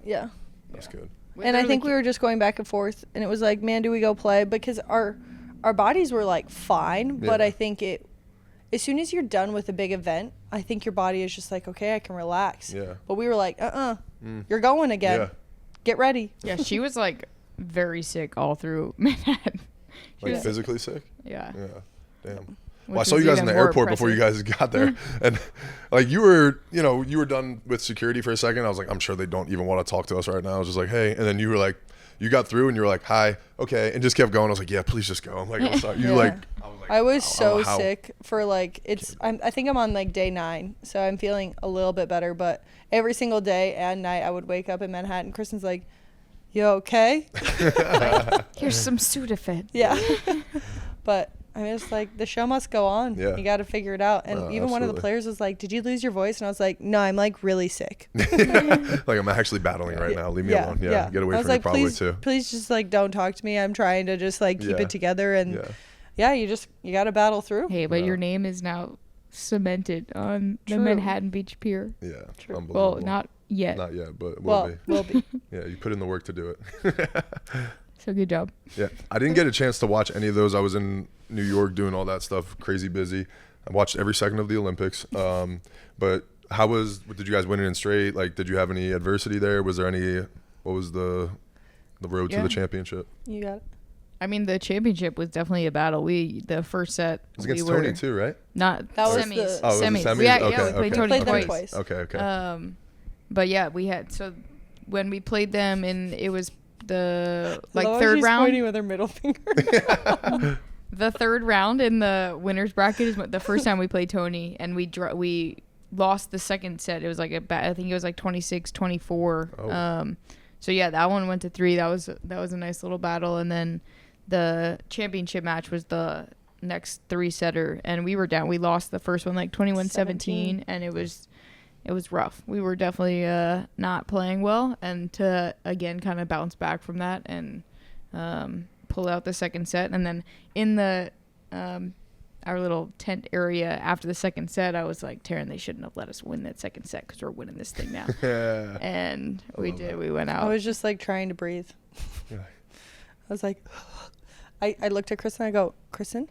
That's good. And I think we were just going back and forth, and it was like, man, do we go play? Because our bodies were like fine, but I think as soon as you're done with a big event, I think your body is just like, okay, I can relax. Yeah. But we were like, you're going again. Yeah. Get ready. Yeah, she was like very sick all through Manhattan. Like physically sick? Yeah. Yeah. Damn. Well, I saw you guys in the airport before you guys got there, and like you were done with security for a second. I was like, I'm sure they don't even want to talk to us right now. I was just like, hey, and then you were like, you got through and you were like, hi, okay, and just kept going. I was like, yeah, please just go. I'm like, I'm sorry. I was so sick for like I think I'm on like day 9, so I'm feeling a little bit better. But every single day and night, I would wake up in Manhattan. Kristen's like, you okay? Here's some Sudafed. Yeah. But I mean, it's like the show must go on. Yeah. You got to figure it out. And even one of the absolutely. players was like, "Did you lose your voice?" And I was like, "No, I'm like really sick." Like I'm actually battling right now. Leave me alone. Yeah, get away I was from like, me probably please, too. please just like don't talk to me. I'm trying to just like keep Yeah. it together. And Yeah. you got to battle through. Hey, but Yeah. your name is now cemented on the True. Manhattan Beach Pier. Yeah, True. unbelievable. Well, not yet. Not yet, but will Well, be. will be. Yeah, you put in the work to do it. So good job. Yeah, I didn't get a chance to watch any of those. I was in New York doing all that stuff, crazy busy. I watched every second of the Olympics. But did you guys win it in straight? Like, did you have any adversity there? Was there any, what was the road to Yeah. the championship? You got it. I mean, the championship was definitely a battle. The first set, It was against Tony too, right? Not That was semis. the- Oh, it was the semis. semis? Yeah, Okay, we played okay. Tony Played them twice. twice. Okay. But yeah, we had, so when we played them and it was the Love how third she's round. pointing with her middle finger. The third round in the winners bracket is the first time we played Tony, and we lost the second set. It was like I think it was like 26-24. Oh. So yeah, that one went to 3. That was a nice little battle, and then the championship match was the next 3-setter, and we were down. We lost the first one like 21-17, and it was rough. We were definitely not playing well, and to again kind of bounce back from that and pull out the second set. And then in the our little tent area after the second set, I was like, Taryn, they shouldn't have let us win that second set because we're winning this thing now. And we love did. that. We went I out. was just like trying to breathe. Yeah. I was like, I looked at Kristen. I go, Kristen,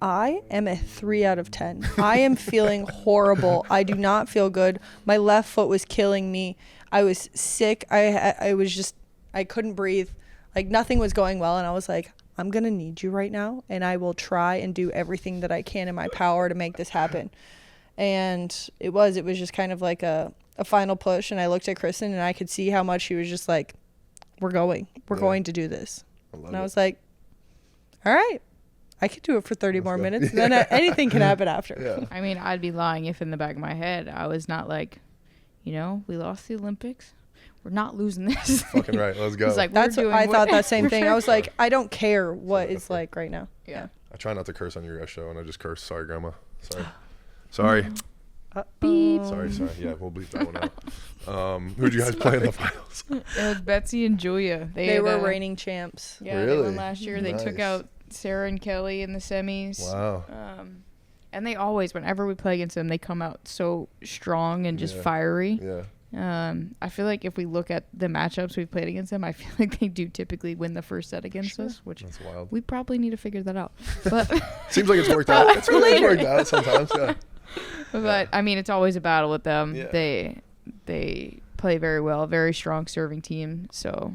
I am a 3 out of 10. I am feeling horrible. I do not feel good. My left foot was killing me. I was sick. I was just, I couldn't breathe. Like nothing was going well. And I was like, I'm going to need you right now. And I will try and do everything that I can in my power to make this happen. And it was just kind of like a final push. And I looked at Kristen and I could see how much she was just like, we're going to do this. And I was like, all right, I could do it for 30 more minutes. And then anything can happen after. Yeah. I mean, I'd be lying if in the back of my head I was not like, we lost the Olympics. We're not losing this. Fucking right. Let's go. It's like, That's what I thought that same thing. I was sure. like, I don't care what it's like right now. Yeah. I try not to curse on your guys' show, and I just curse. Sorry, Grandma. Sorry. Beep. Sorry. Yeah, we'll bleep that one out. Who'd you guys play in the finals? It was Betsy and Julia. They had, were reigning champs. Yeah, they Really? won last year. They took Nice. out Sarah and Kelly in the semis. Wow. And they always, whenever we play against them, they come out so strong and just Yeah. fiery. Yeah. I feel like if we look at the matchups we've played against them, I feel like they do typically win the first set against us, which That's wild. we probably need to figure that out. But Seems like it's worked out. It's worked out sometimes. Yeah. but I mean, it's always a battle with them. Yeah. They play very well, very strong serving team. So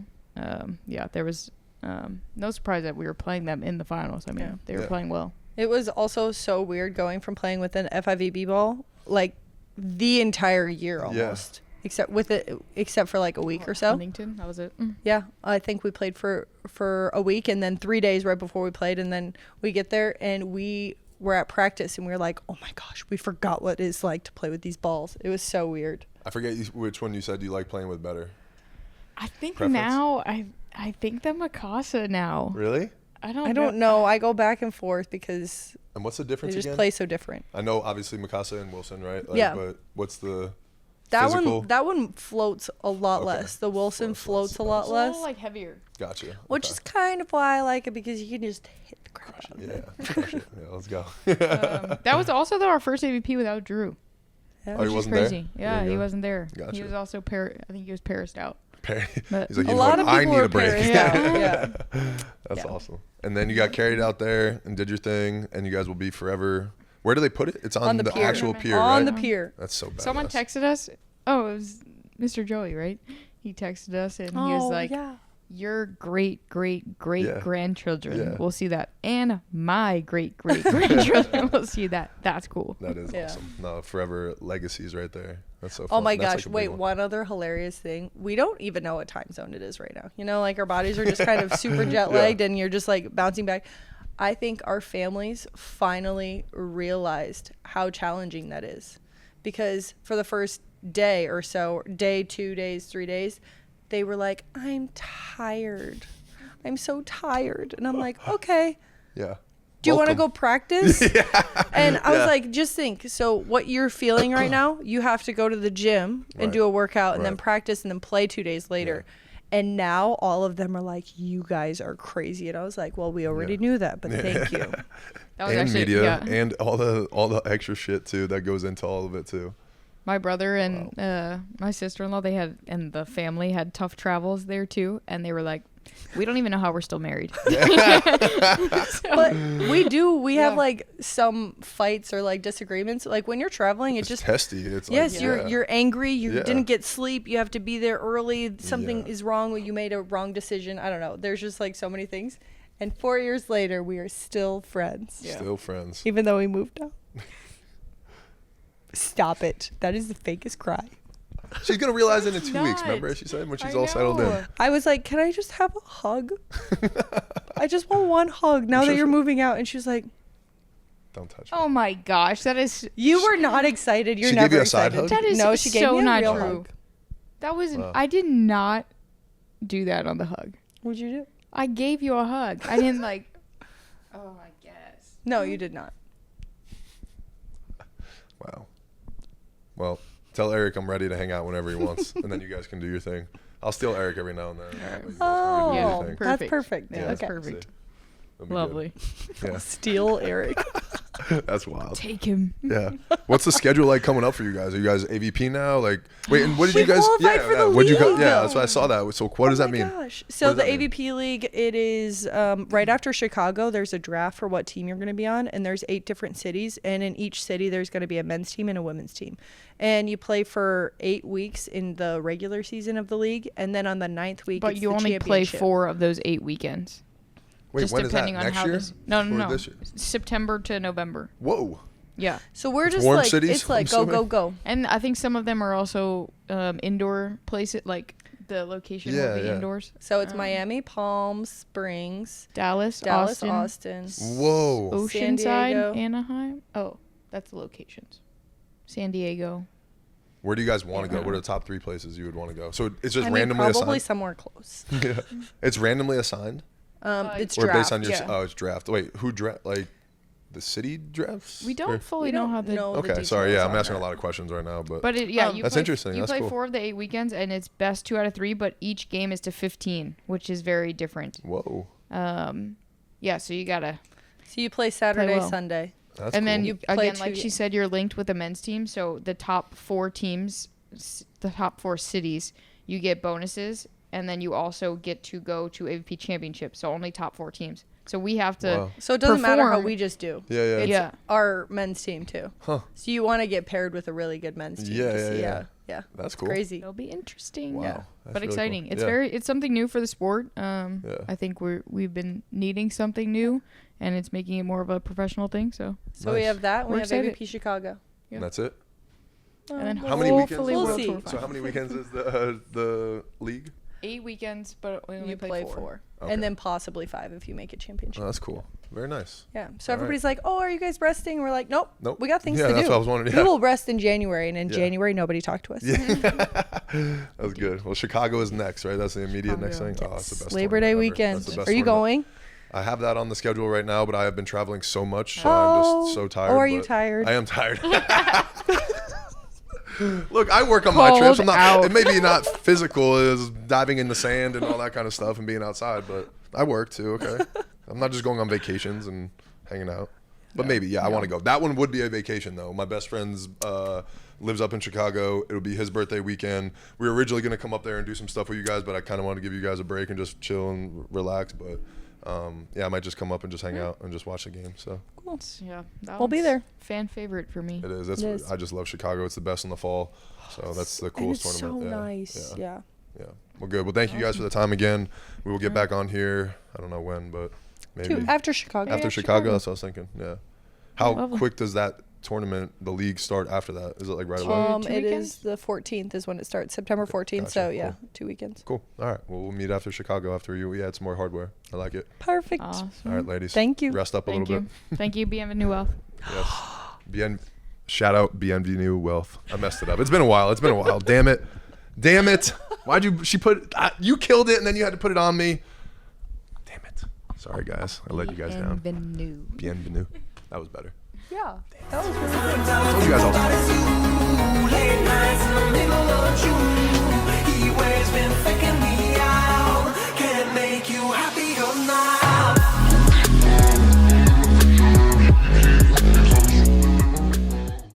yeah, there was no surprise that we were playing them in the finals. I mean, they were Yeah. playing well. It was also so weird going from playing with an FIVB ball like the entire year almost. Except for like a week or so. Huntington, that was it. Yeah, I think we played for a week and then 3 days right before we played, and then we get there and we were at practice and we were like, oh my gosh, we forgot what it's like to play with these balls. It was so weird. I forget which one you said you like playing with better. I think Preference? now I think the Mikasa now. Really? I I don't know. I go back and forth because And what's the they difference just again? play so different. I know obviously Mikasa and Wilson, right? Like, Yeah. But what's the That physical? one floats a lot Okay. less. The Wilson Floats floats a lot It's a less, little like heavier. Gotcha. which Okay. is kind of why I like it because you can just hit the crap out of it. Yeah. Crush it. Yeah. Let's go. That was also our first AVP without Drew. Yeah. Oh, he Which is wasn't there? crazy. There Yeah, you he go. wasn't there. Gotcha. He was also I think he was Parised out. He's like, But he's A like, lot of I people need were a break. Parised out, yeah. That's Yeah. awesome. And then you got carried out there and did your thing, and you guys will be forever. Where do they put it? It's on, the the pier. actual pier, On right? the pier. That's so bad. someone texted us. Oh, it was Mr. Joey, right? He texted us and he was like, yeah. your great Yeah. grandchildren Yeah. will see that, and my great grandchildren will see that. That's cool. That is Yeah. awesome. No, forever legacies right there. That's so Oh fun. my That's gosh, like a big wait, one. one other hilarious thing. We don't even know what time zone it is right now. You know, like our bodies are just kind of super jet lagged and you're just like bouncing back. I think our families finally realized how challenging that is. Because for the first day or so, day, 2 days, 3 days, they were like, I'm tired. I'm so tired. And I'm like, okay, Yeah. do you want to Welcome. go practice? And I was Yeah. like, just think. So what you're feeling right now, you have to go to the gym and Right. do a workout and then Right. practice and then play 2 days later. And now all of them are like, you guys are crazy. And I was like, well, we already Yeah. knew that, but thank you. That was And actually, media yeah. and all the extra shit too that goes into all of it too. My brother and my sister-in-law, they had, and the family had tough travels there too, and they were like, we don't even know how we're still married. But we have Yeah. like some fights or like disagreements. Like when you're traveling, It's just testy. It's yes, like, you're angry. You Yeah. didn't get sleep. You have to be there early. Something Yeah. is wrong. You made a wrong decision. I don't know. There's just like so many things. And 4 years later, we are still friends, Yeah. still friends. even though we moved out. Stop it. That is the fakest cry. She's gonna realize it in 2 weeks. Not. Remember, she said when she's I all settled in. know. I was like, can I just have a hug? I just want one hug now Sure, that you're sure. moving out. And she was like, Don't touch me. Oh my gosh, that is you were not excited. You're She never gave you a side excited. hug? That is no, she gave so me a not real true. hug. that was Wow. I did not do that on the hug. What'd you do? I gave you a hug. I didn't like. Oh, I guess. No, you did not. Wow. Well, tell Eric I'm ready to hang out whenever he wants, and then you guys can do your thing. I'll steal Eric every now and then. Alright. But you guys can Oh, do your Yeah, thing. that's perfect. perfect. Yeah, Okay. that's See? perfect. That'll be good. Lovely. Yeah, Steal Eric. that's wild. Take him. Yeah. What's the schedule like coming up for you guys? Are you guys AVP now? Like, wait, and what did We you guys? qualified for the What'd you league. Yeah, that's what I saw that. So what does that mean? Gosh. So What the does that mean? AVP League, it is right after Chicago. There's a draft for what team you're going to be on, and there's 8 different cities, and in each city there's going to be a men's team and a women's team, and you play for 8 weeks in the regular season of the league, and then on the 9th week, But it's you the only play championship. 4 of those 8 weekends. Wait, just when is that? depending on Next how year? this. No, Or no, no. this year? September to November. Whoa. Yeah. So we're It's just warm like cities, it's like I'm go assuming? go go. And I think some of them are also indoor places, like the location Yeah, will be yeah. indoors. So it's Miami, Palm Springs, Dallas, Dallas, Austin, Whoa. San Diego. Oceanside, Anaheim. Oh, that's the locations. San Diego. Where do you guys want to go? What are the top 3 places you would want to go? So it's just I mean, randomly probably assigned. somewhere close. Yeah. It's randomly assigned, It's or draft. based on your. Yeah. Oh, it's draft. Wait, who draft? Like the city drafts? We don't Or- fully We know don't how the. know the Okay, sorry. details Yeah, I'm on asking a that. lot of questions right now, but. But you That's play, interesting. You That's play cool. 4 of the 8 weekends, and it's best 2 out of 3. But each game is to 15, which is very different. Whoa. Yeah, so you gotta. So you play Saturday, well. Sunday. That's And then cool. You play again, like 2 she said, you're linked with the men's team. So the top 4 teams, the top 4 cities, you get bonuses, and then you also get to go to AVP Championship. So only top 4 teams. So we have to. Wow. So it doesn't matter how perform. we just do. Yeah, yeah. It's Yeah. our men's team too. Huh. So you want to get paired with a really good men's team. Yeah, to yeah, see, yeah. Yeah. That's It's cool. crazy. It'll be interesting. Wow. Yeah. That's But really cool. exciting. It's Yeah. it's something new for the sport. Yeah. I think we've been needing something new, and it's making it more of a professional thing. So So we Nice. have that. We We're have excited. AVP Chicago. And that's it. and then How many weekends? hopefully We'll World see. Tour So final. how many weekends is the league? 8 weekends, but we only You play play 4. Okay. And then possibly 5 if you make a championship. Oh, that's cool. Very nice. Yeah. So All right. everybody's like, "Oh, are you guys resting?" We're like, "Nope. Nope. We got things Yeah, to do." that's what I was wondering. We Yeah. will rest in January, and in Yeah. January nobody talked to us. Yeah. That's good. Well, Chicago is next, right? That's the immediate next thing. Chicago. Oh, that's the best. Labor tournament Day ever. weekend. That's the best Are you tournament. going? I have that on the schedule right now, but I have been traveling so much, so I'm just so tired. Oh, are you but tired? I am tired. Look, I work on my trips. I'm not. Cold It may be not physical as diving in the sand and all that kind of stuff and being outside, but I work too. Okay, I'm not just going on vacations and hanging out. But maybe, yeah, I want to go. That one would be a vacation though. My best friend's lives up in Chicago. It'll be his birthday weekend. We were originally going to come up there and do some stuff with you guys, but I kind of wanted to give you guys a break and just chill and relax. But yeah, I might just come up and just hang out and just watch the game. So Yeah, that We'll be one's there. Fan favorite for me. it is. That's It is. I just love Chicago. It's the best in the fall. So that's the And coolest it's so tournament. Yeah, nice. Yeah. Yeah. Well, good. Well, thank you guys for the time again. We will get back on here. I don't know when, but maybe After Chicago. after Yeah, Chicago. Chicago. That's what I was thinking. Yeah. How Lovely. quick does that tournament, the league, start after that? Is it like right away? Two It weekends? is the 14th is when it starts. September 14th. Gotcha, So yeah, cool. 2 weekends. Cool. All right. Well, we'll meet after Chicago after we add some more hardware. I like it. Perfect. Awesome. All right, ladies. Thank you. Rest up a Thank little you. Thank you, Bienvenue Wealth. bit. Yes. Shout out Bienvenue Wealth. I messed it up. It's been a while. Damn it. Damn it. Why'd you? She put. You killed it, and then you had to put it on me. Damn it. Sorry, guys. I let you guys down. Bienvenue. That was better. Yeah, that was really good. I told you guys all.